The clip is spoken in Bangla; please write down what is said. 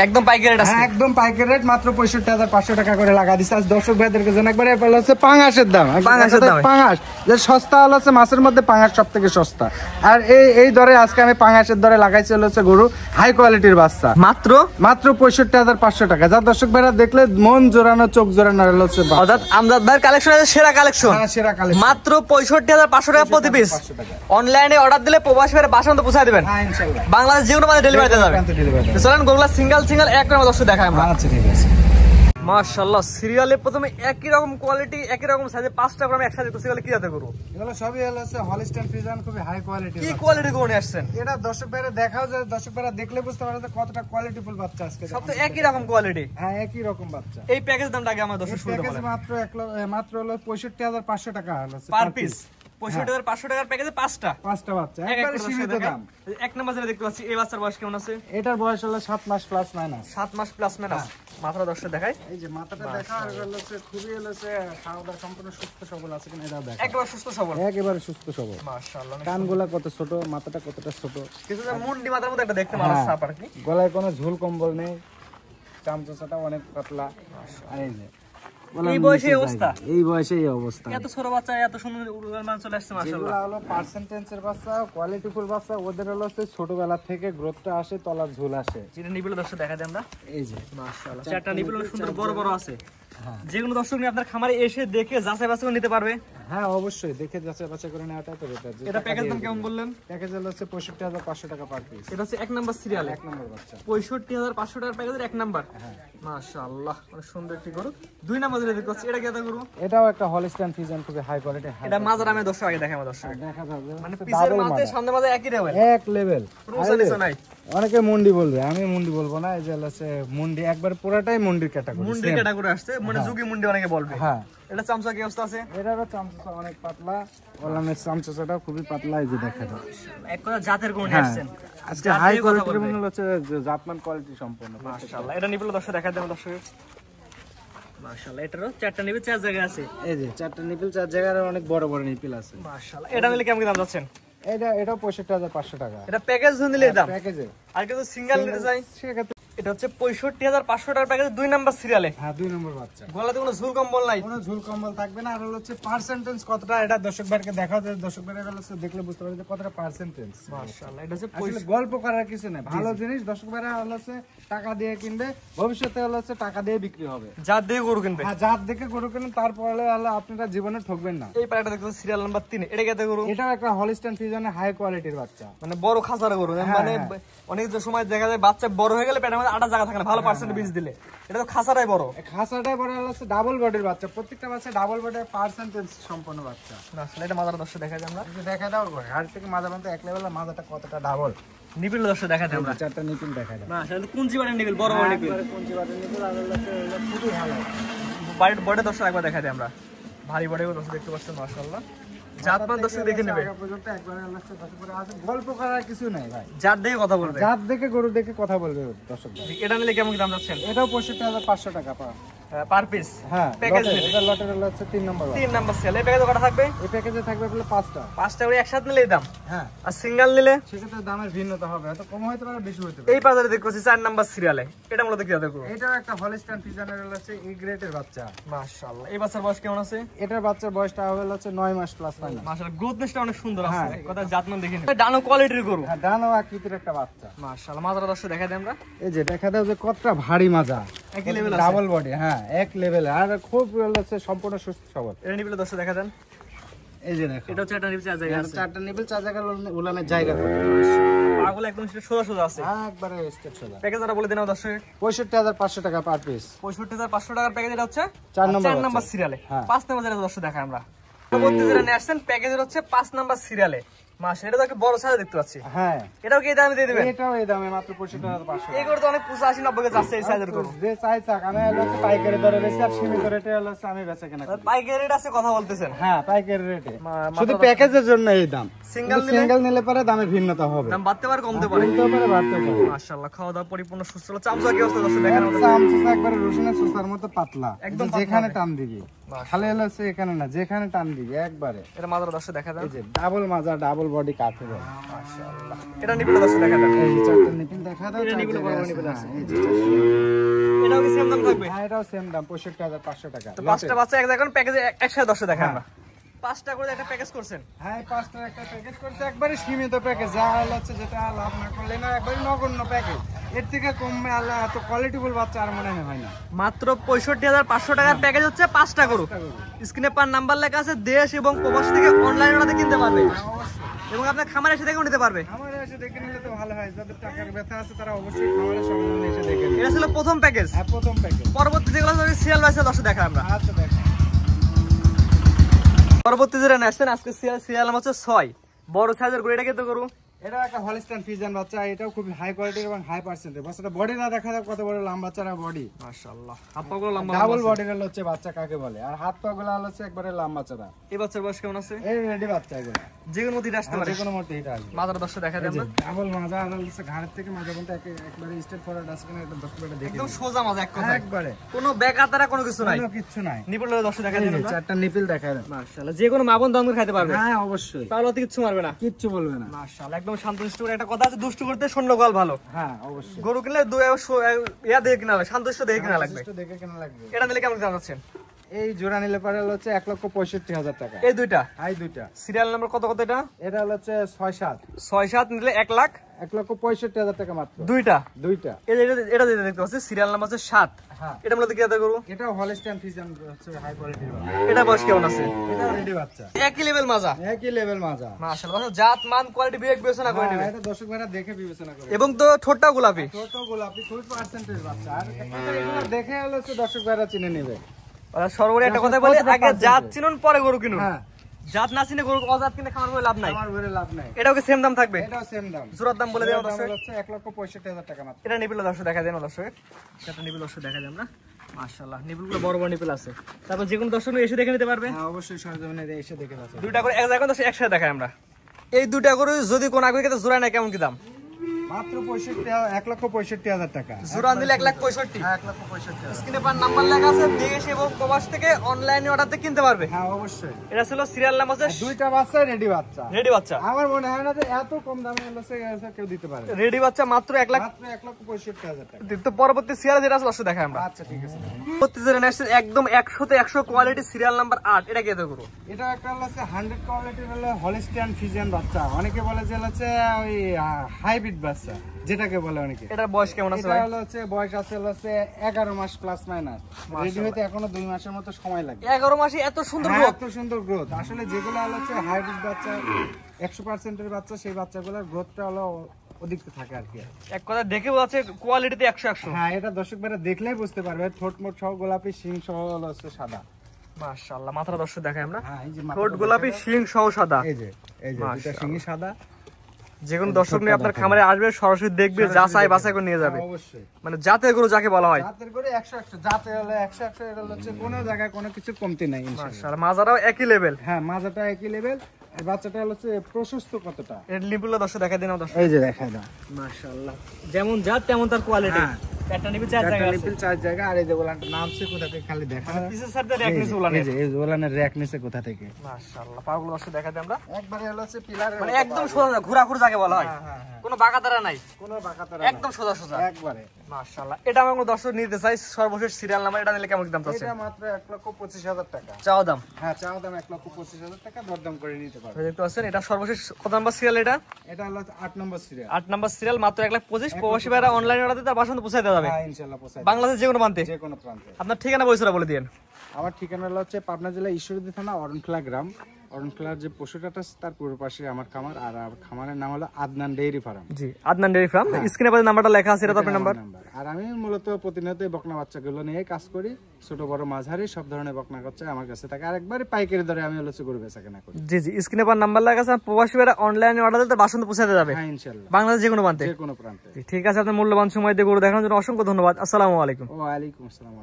একদম পাইকারি রেট আছে, একদম পাইকারি রেট, মাত্র 65,500 টাকা করে লাগা দিচ্ছে আজ দর্শক ভাইদেরকে জন্য। একবারে হচ্ছে পাঙাশের দাম, পাঙাশ যে সস্তা হচ্ছে মাছের মধ্যে পাঙাশ সব থেকে সস্তা। আর এই দরে আজকে আমি পাঙাশের দরে লাগাইছি হচ্ছে গরু হাই কোয়ালিটির বাচ্চা, মাত্র 65,500 টাকা। যা দর্শক ভাইরা দেখলে মন জোরানো চোখ জোরানো হচ্ছে আমজাদ ভাইয়ের কালেকশন আছে, সেরা কালেকশন, সেরা কালেকশন, মাত্র 65,500 টাকা প্রতি পিস। অনলাইনে অর্ডার দিলে প্রবাসী ভাইয়ের বাসা মতো পৌঁছে দিবেন, বাংলাদেশ যে কোনো মাঝে ডেলিভারি দেওয়া যাবে। চলেন গরুগুলা সিঙ্গেল এক করে দর্শক দেখায় আমরা। আচ্ছা ঠিক আছে। মাশাআল্লাহ, সিরিয়ালে প্রথমে একই রকম কোয়ালিটি একই রকম সাইজে 5টা করে আমি একসাথে করতে গেলে কি জাতে করব? এগুলো সবই হচ্ছে হলিস্টাইন ফ্রিজিয়ান, খুবই হাই কোয়ালিটি। কি কোয়ালিটি গরু নিয়ে আসছেন? এটা দর্শক ভাইরা দেখাও যায়, দর্শক ভাইরা দেখলে বুঝতে পারবে কতটা কোয়ালিটিফুল বাচ্চা আজকে। সব তো একই রকম কোয়ালিটি, হ্যাঁ একই রকম বাচ্চা। এই প্যাকেজ দামটা আগে আমার দর্শক শুনতে বলেন। মাত্র হলো 65,500 টাকা হলো পার পিস। 65,500 টাকার প্যাকেজে 5টা বাচ্চা, একবারে সীমিত দাম। এক নাম্বার যেটা দেখতে পাচ্ছি, এই বাচ্চার বয়স কেমন আছে? এটার বয়স হলো 7 মাস প্লাস মাইনাস। 7 মাস প্লাস মাইনাস। মাথাটা দর্শক দেখাই, এই যে মাথাটা দেখা, আর হচ্ছে খুবই হচ্ছে খাওয়া সম্পূর্ণ সুস্থ সবল আছে কিনা এটাও দেখা। একেবারে সুস্থ সবল, একেবারে সুস্থ সবল। মাশাআল্লাহ, কানগুলা কত ছোট, মাথাটা কতটা ছোট, কিছু মুন্ডি মাথার মতো একটা দেখতে মানুষ সাপ আর কি। গলায় কোনো ঝুল কম্বল নেই, চামচাটা অনেক পাতলা। এই যে এই বয়সে অবস্থা, এই বয়সে এই অবস্থা, এত ছোট বাচ্চা এত সুন্দর মান চলে আসছে মাশাআল্লাহ। এগুলো হলো পার্সেন্টেজের বাচ্চা, কোয়ালিটিফুল বাচ্চা। ওদের হলো ছোটবেলা থেকে গ্রোথটা আসে, তলার ঝুল আসে। যেটা নিবিল দর্শক দেখা দেন আমরা, এই যে মাশাআল্লাহ চারটা নিবিল সুন্দর বড় বড় আছে। যেগুলো দর্শক নিয়ে আপনার খামারে এসে দেখে যাচাই বাছাই করে নিতে পারবে। হ্যাঁ অবশ্যই দেখে যাচাই বাছাই করে নেওয়াটা তো বেটার। এটা প্যাকেজ দাম কেমন বললেন? প্যাকেজ হচ্ছে 65,500 টাকা পার পিস। এটা হচ্ছে এক নাম্বার সিরিয়াল, এক নাম্বার বাচ্চা, 65,500 টাকার প্যাকেজের এক নাম্বার। মাশাআল্লাহ, অনেক সুন্দর একটি গরু। দুই নাম্বার যেটা দেখতে পাচ্ছি, এটা কি এটা গরু? এটাও একটা হলিস্টাইন ফ্রিজিয়ান, খুবই হাই কোয়ালিটি। এটা মাজার আমি দর্শক আগে দেখাই, আমার দর্শক দেখা যাবে মানে পিছের মাঝে সামনে মাঝে একই লেভেল, এক লেভেল, কোনো নাই। অনেকে মুন্ডি বলবে, আমি মুন্ডি বলবো না। এই যে হচ্ছে মুন্ডি, একবার পুরোটাই মুন্ডির ক্যাটাগরি, মুন্ডি ক্যাটাগরি আসছে, মানে যুগি মুন্ডি অনেকে বলবে। হ্যাঁ, এটা চামচা কি অবস্থা আছে? এটারও চামচা অনেক পাতলা, ওলানের চামচাটাও খুবই পাতলা। এই যে দেখা যায় এক কথা জাতের গরু নিয়ে আসছেন আজকে, হাই কোয়ালিটির মনে হচ্ছে জাতমান কোয়ালিটি সম্পূর্ণ। মাশাআল্লাহ, এটা নিবিল দর্শক দেখা দেন দর্শক। মাশাআল্লাহ, এটারও চারটা নিবিল, চার জায়গা আছে। এই যে চারটা নিপিল, চার জায়গায় অনেক বড় বড় নিপিল আছে। মাশাআল্লাহ, এটা নিলে কেমন দাম যাচ্ছেন? এটাও 65,500 টাকা। এটা প্যাকেজ নিলে দাম, প্যাকেজে। আর কিন্তু সিঙ্গেল নিতে চাই সেক্ষেত্রে এটা হচ্ছে 65,500 টাকার প্যাকেজ, 2 নাম্বার সিরিয়ালে। হ্যাঁ 2 নম্বর বাচ্চা। গলাতে কোনো ঝুল কম্বল নাই, কোনো ঝুল কম্বল থাকবে না। আর হচ্ছে পার্সেন্টেজ কতটা, এটা দর্শক ভাইকে দেখাও, দর্শক ভাইরা হচ্ছে দেখলে বুঝতে পারবে যে কতটা পার্সেন্টেজ। মাশাআল্লাহ, এটা হচ্ছে আসলে গল্প করার কিছু নেই, ভালো জিনিস দর্শক ভাইরা হচ্ছে টাকা দিয়ে কিনবে, ভবিষ্যতে হচ্ছে টাকা দিয়ে বিক্রি হবে। জাত দিয়ে গরু কিনবে, হ্যাঁ জাত দেখে গরু কিনুন, তারপরে আপনারা জীবনে ঠকবেন না। এই পাড়াটা দেখতে সিরিয়াল নাম্বার 3, এটা কেতে গরু? এটাও একটা হলিস্টাইন ফ্রিজিয়ানের হাই কোয়ালিটির বাচ্চা, মানে বড় খাসার গরু। মানে অনেক সময় দেখা যায় বাচ্চা বড় হয়ে গেলে পেটের মধ্যে আটা জায়গা থাকে না, ভালো পার্সেন্ট বীজ দিলে। এটা তো খাসাটাই বড়, খাসাটাই বড় হচ্ছে ডাবল বডির বাচ্চা। প্রত্যেকটা বাচ্চা ডাবল বডির পার্সেন্টেজ সম্পন্ন বাচ্চা। আসলে এটা মাজার দর্শক দেখা যায় আমরা, দেখা দাও হাড় থেকে মাজা পর্যন্ত এক লেভেলের, মাজাটা কতটা ডাবল। নিপিল দর্শক দেখা যায় আমরা, চারটা নিপিল দেখা যায়। না আসলে কুঞ্চি বাটের নিপিল, বড় বড় নিপিল, কুঞ্চি বাটের নিপিল। আর হচ্ছে খুবই ভালো বাড়ির বড় দর্শক একবার দেখা যায় আমরা, ভারী বড় দর্শক দেখতে পাচ্ছেন। মাশাআল্লাহ, জাতমান দর্শক দেখে নেবে, গল্প করার কিছু নাই ভাই, জাত দেখে কথা বলবে, জাত দেখে গরু দেখে কথা বলবে দর্শক। এটা নিলে কেমন দাম যাচ্ছেন? এটাও 65,500 টাকা পার পিস। হ্যাঁ প্যাকেজ এটা লটের হচ্ছে 3 নম্বর, 3 নাম্বার সেল। এই প্যাকেজে কটা থাকবে? এই প্যাকেজে থাকবে বলে 5টা করে একসাথে নিলে দাম। হ্যাঁ, আর সিঙ্গেল নিলে সেক্ষেত্রে দামের ভিন্নতা হবে, হয়তো কম হতে পারে, বেশি হতে পারে। এই বাজারে দেখছি 4 নাম্বার সিরিয়ালে, এটা মূলত কি দেখো? এটাও একটা হলিস্টাইন ফ্রিজিয়ানের হচ্ছে ই গ্রেডের বাচ্চা। মাশাআল্লাহ, এই বাচ্চার বয়স কেমন আছে? এটার বাচ্চার বয়সটা হচ্ছে 9 মাস প্লাস মাইনাস। মাশাআল্লাহ, গ্রোথনেসটা অনেক সুন্দর আছে, কথা জাতমান দেখে নিন। ডানো কোয়ালিটির গরু, হ্যাঁ ডানো আকৃতির একটা বাচ্চা। মাশাআল্লাহ, মাজার দর্শক দেখা দেন আমরা, এই যে দেখা দাও যে কতটা ভারী মাজা, একই লেভেল আছে, ডাবল বডি। হ্যাঁ এক লেভেলে, আর খুব হচ্ছে সম্পূর্ণ সুস্থ সবল। এটা নিবিল দর্শক দেখা দেন, এই যে দেখো, এটা হচ্ছে একটা নিবিল জায়গা আছে, চারটা নিবিল, চার জায়গা উলানের জায়গা, পাগল একদম সোজা সোজা আছে, একবারে স্টেট সোজা। প্যাকেজটা বলে দেন দর্শক। 65,500 টাকা পার পিস। 65,500 টাকার প্যাকেজ, এটা হচ্ছে 4 নাম্বার সিরিয়ালে। 5 নাম্বার যেটা দর্শক দেখাই আমরা, পরবর্তী যেটা নিয়ে আসছেন প্যাকেজের হচ্ছে 5 নাম্বার সিরিয়ালে। মাশাআল্লাহ, এটা তো একটা বড় সাইজ দেখতে পাচ্ছি। হ্যাঁ, এটাও কি এই দামে দিয়ে দিবেন? এটাও এই দামে মাত্র 65,500। এই গরু তো অনেক 85-90 কে যাচ্ছে এই সাইজের গরু। যে চাই চাক, আমি হচ্ছে পাইকারি দরে বেশি, আর সীমিত রেটে হচ্ছে আমি বেচা কেনা করি। পাইকারি রেট আছে কথা বলতেছেন? হ্যাঁ পাইকারি রেটে, শুধু প্যাকেজের জন্য এই দাম। সিঙ্গেল নিলে পরে দামের ভিন্নতা হবে, দাম বাড়তে পারে কমতে পারে, বাড়তে পারে। মাশাআল্লাহ, খাওয়া দাওয়া পরিপূর্ণ সুস্থ। চামচা কি অবস্থা দর্শক দেখেন, চামচা একবারে রসুনের সুস্তার মতো পাতলা, একদম যেখানে টান দিবি খালি হচ্ছে এখানে না, যেখানে টান দিবি একবারে। এটা মাজাটা দর্শক দেখা যায়, এই যে ডাবল মাজা, ডাবল বডি কাঠের। মাশাআল্লাহ। এটা নিপিল দর্শক দেখা যায়, এই চারটা নিপিল দেখা দাও। এটা নিপিল বড় নিপিল আছে। এই যে এটাও কি সেম দাম থাকবে? হ্যাঁ, এটাও সেম দাম 65500 টাকা। তো পাঁচটা বাচ্চা এক জায়গায় প্যাকেজে একসাথে দর্শক দেখা আমরা। পাঁচটা করে একটা প্যাকেজ করছেন? হ্যাঁ, পাঁচটার একটা প্যাকেজ করছে, একবারে সীমিত প্যাকেজ। যা হচ্ছে যেটা লাভ না করলে না, একবারে নগণ্য প্যাকেজ। এর থেকে কমে আল্লাহ এত কোয়ালিটিফুল বাচ্চা আর মনে হয় না। মাত্র 65,500 টাকার প্যাকেজ হচ্ছে 5টা গরু। স্ক্রিনে পার নাম্বার লেখা আছে, দেশ এবং প্রবাস থেকে অনলাইন অর্ডারে কিনতে পারবে এবং আপনার খামারে এসে দেখেও নিতে পারবে। খামারে এসে দেখে নিলে তো ভালো হয়, যাদের টাকার ব্যথা আছে তারা অবশ্যই খামারে সঙ্গে এসে দেখে নেবে। এটা ছিল প্রথম প্যাকেজ। হ্যাঁ, প্রথম প্যাকেজ। পরবর্তী যেগুলো সিরিয়াল ওয়াইজে দর্শক দেখা আমরা। আচ্ছা, দেখো পরবর্তী যেটা নেছেন আজকে সিরিয়াল নাম হচ্ছে 6 বড় সাইজের গরু। এটা কিন্তু গরু, এটা একটা হলিস্টাইন ফ্রিজিয়ান বাচ্চা। এটাও খুব হাই কোয়ালিটির এবং হাই পার্সেন্টেজ বাচ্চাটা। বডি না দেখা যায় কত বড় লম্বা চারা বডি, মাশাআল্লাহ। হাত পা গুলো লম্বা, ডাবল বডির হচ্ছে বাচ্চা কাকে বলে। আর হাত পা গুলো হচ্ছে একবারে লম্বা চারা। এই বাচ্চার বয়স কেমন আছে? এই রেডি বাচ্চা এগুলো যে কোনো মধ্যে আসতে পারে, যে কোনো মুহূর্তে এটা আসবে। মাথার দর্শক দেখা যায় আমরা। ডাবল মাজা আর হচ্ছে ঘাড় থেকে মাজা পর্যন্ত একবারে স্ট্রেট ফরওয়ার্ড আছে কিনা এটা দর্শকরা দেখে একদম সোজা মাজা, এক কথা একবারে কোনো বেকাতারা কোনো কিছু নাই, কোনো কিছু নাই। নিপুল দর্শক দেখা যায় আমরা। চারটা নিপিল দেখায় দেন। মাশাআল্লাহ, যে কোনো মাবন দাম করে খাইতে পারবে। হ্যাঁ, অবশ্যই। তাহলে অত কিছু মারবে না, কিচ্ছু বলবে না। মাশাআল্লাহ, একদম শান্তশিষ্ট। একটা কথা আছে, দুষ্টু করতে শূন্যকাল ভালো। হ্যাঁ, অবশ্যই। গরু কিনলে ইয়া দেখে কিনা লাগবে, শান্তশিষ্ট দেখে কিনা লাগবে। দেখে কেনা লাগবে। এটা নিলে কেমন দাম যাচ্ছেন? এই জোড়া নিলে পারে হচ্ছে 1,65,000 টাকা। এই দুইটা এই দুইটা সিরিয়াল নাম্বার কত কত? এটা এটা হচ্ছে 6-7 6-7 নিলে 1 লাখ 1,65,000 টাকা মাত্র। দুইটা। এই যে এটা যেটা দেখতে পাচ্ছি সিরিয়াল নাম্বার হচ্ছে 7। হ্যাঁ, এটা মূলত কি আদা গরু? এটাও হলিস্টাইন ফ্রিজিয়ান হচ্ছে হাই কোয়ালিটির বাচ্চা। এটা বয়স কেমন আছে? এটা রেডি বাচ্চা, একই লেভেল মাজা, একই লেভেল মাজা। মাশাআল্লাহ। জাত মান কোয়ালিটি বিবেচনা করে নেবে। এটা দর্শক ভাইরা দেখে বিবেচনা করে। এবং তো ঠোঁটটা গোলাপি, ছোট গোলাপি ফুল পার্সেন্টেজ বাচ্চা। আর এগুলো দেখে হচ্ছে দর্শক ভাইরা চিনে নেবে। সর্বোপরি একটা কথা বলি, আগে জাত চিনুন পরে গরু কিনুন। হ্যাঁ, জাত না চিনে গরু অজাত কিনে খামার করে লাভ নাই। আমার বেরে লাভ নাই। এটাও কি সেম দাম থাকবে? এটাও সেম দাম। জোড়ার দাম বলে দেওয়া দাম দর্শক হচ্ছে 1,65,000 টাকা মাত্র। এটা নিপিল দর্শক দেখা যায় না দর্শক, সেটা নিপিল দর্শক দেখা যায় আমরা। মাশাআল্লাহ, নিপিলগুলো বড় বড় নিপিল আছে। তারপর যে কোনো দর্শক এসে দেখে নিতে পারবে। হ্যাঁ, অবশ্যই সরজমিনে এসে দেখে যাচ্ছে। দুইটা করে এক জায়গায় দর্শক একসাথে দেখাই আমরা। এই দুইটা করে যদি কোন আগে জোড়া নেয় কেমন কি দাম? মাত্র 1,65,000 টাকা। জোড়া নিলে 1,65,000। 1,65,000। স্ক্রিনে পার নাম্বার লেখা আছে, দেশ এবং প্রবাস থেকে অনলাইনে অর্ডারতে কিনতে পারবে। হ্যাঁ, অবশ্যই। এটা ছিল সিরিয়াল নাম্বার হচ্ছে দুইটা বাচ্চা রেডি বাচ্চা। রেডি বাচ্চা। আমার মনে হয় না যে এত কম দামে হচ্ছে কেউ দিতে পারে। রেডি বাচ্চা মাত্র 1 লাখ। মাত্র 1,65,000 টাকা। তো পরবর্তী সিরিয়াল যেটা আছে দর্শক দেখাই আমরা। আচ্ছা, ঠিক আছে। পরবর্তী যেটা নেক্সট একদম 100তে 100 কোয়ালিটি সিরিয়াল নাম্বার 8। এটা কি এত করো? এটা একটা হচ্ছে 100 কোয়ালিটির হলো হলিস্টাইন ফ্রিজিয়ান বাচ্চা। অনেকে বলে যে হচ্ছে ওই হাইব্রিড বাচ্চা যেটাকে বলে অনেকে। এটার বয়স কেমন আছে এটা ভাই? হচ্ছে বয়স আছে হচ্ছে 11 মাস প্লাস মাইনাস। রেডি হইতে এখনো 2 মাসের মতো সময় লাগে। 11 মাসে এত সুন্দর হ্যাঁ, গ্রোথ। এত সুন্দর গ্রোথ। আসলে যেগুলো হচ্ছে হাইব্রিড বাচ্চা 100% এর বাচ্চা, সেই বাচ্চাগুলোর গ্রোথটা হলো অধিক থাকে আর কি। এক কথা দেখে বোঝাচ্ছে কোয়ালিটিতে 100-100। হ্যাঁ, এটা দর্শক ভাইরা দেখলেই বুঝতে পারবে। ঠোঁট মোট সহ গোলাপি, শিং সহ হচ্ছে সাদা। মাশাআল্লাহ, মাথাটা দর্শক দেখাই আমরা। হ্যাঁ, এই যে ঠোঁট গোলাপি, শিং সহ সাদা। এই যে দুটো শিংই সাদা। যে কোনো দর্শক নিয়ে আপনার খামারে আসবে, সরাসরি দেখবে, যাচাই বাছাই করে নিয়ে যাবে। অবশ্যই। মানে জাতের গরু যাকে বলা হয়। জাতের করে 100-100 জাতে হলে 100-100 এটা হচ্ছে কোনো জায়গায় কোনো কিছু কমতি নাই ইনশাআল্লাহ। মাশাআল্লাহ, মাজারাও একই লেভেল। হ্যাঁ, মাজাটা একই লেভেল। আর বাচ্চাটা হচ্ছে প্রশস্ত কতটা। এর লিপুল দর্শক দেখাই দিন দর্শক। এই যে দেখাই দাও। মাশাআল্লাহ, যেমন জাত তেমন তার কোয়ালিটি। একটা নিবি 4 জায়গা আছে। নিপিল 4 জায়গা। আর এই যে ওলানটা নামছে কোথা থেকে খালি দেখা। পিছের সাইডে র‍্যাক নিচে উলানে। এই যে ওলানের র‍্যাক নিচে কোথা থেকে। মাশাআল্লাহ, পাগুলো দর্শক দেখাই দিই আমরা। একবারে হচ্ছে পিলারের মানে একদম সোজা ঘোরাঘুর যাকে বলা হয়। কোনো বাঁকাতারা নাই, কোনো বাঁকাতারা একদম সোজা সোজা একবারে। মাশাআল্লাহ, এটা আমার কোনো দর্শক নিতে চাই সর্বশেষ সিরিয়াল নাম্বার। এটা নিলে কেমন দাম চাচ্ছেন? এটা মাত্র 1,25,000 টাকা। চাওয়া দাম? হ্যাঁ, চাওয়া দাম 1,25,000 টাকা। দরদাম করে নিতে পারবে। দেখতে পাচ্ছেন, এটা সর্বশেষ কত নাম্বার সিরিয়াল? এটা হলো 8 নম্বর সিরিয়াল। 8 নাম্বার সিরিয়াল, মাত্র 1,25,000। প্রবাসী ভাইরা অনলাইনে অর্ডার দিতে তার বাসা পৌঁছে দেওয়া যাবে। হ্যাঁ, ইনশাআল্লাহ পৌঁছায়। বাংলাদেশ যে কোনো প্রান্তে। যে কোনো প্রান্তে। আপনার ঠিকানা পরিচয় বলে দিন। আমার ঠিকানা হচ্ছে পাবনা জেলা ঈশ্বরদী থানা অরণখোলা গ্রাম। অরণখোলার যে পশুটাটা আছে তার পূর্ব পাশে আমার খামার। আর খামারের নাম হলো আদনান ডেইরি ফার্ম। জি, আদনান ডেইরি ফার্ম। স্ক্রিনে পাশে নাম্বারটা লেখা আছে, এটা তো আপনার নাম্বার। আর আমি মূলত প্রতিনিয়ত বকনা বাচ্চাগুলো নিয়ে কাজ করি। ছোট বড় মাঝারি সব ধরনের বকনা বাচ্চা আমার কাছে থাকে। আর একবারে পাইকারি দরে আমি হচ্ছে গরু বেচা কেনা করি। জি জি, স্ক্রিনে পাশে নাম্বার লেখা আছে। প্রবাসী ভাইরা অনলাইনে অর্ডার দিতে বাসা পৌঁছে দেওয়া যাবে। হ্যাঁ, ইনশাআল্লাহ। বাংলাদেশ যে কোনো প্রান্তে। যে কোনো প্রান্তে। ঠিক আছে, আপনার মূল্যবান সময় দিয়ে গরু দেখানোর জন্য অসংখ্য ধন্যবাদ। আসসালামু আলাইকুম। ওয়া আলাইকুম আসসালাম।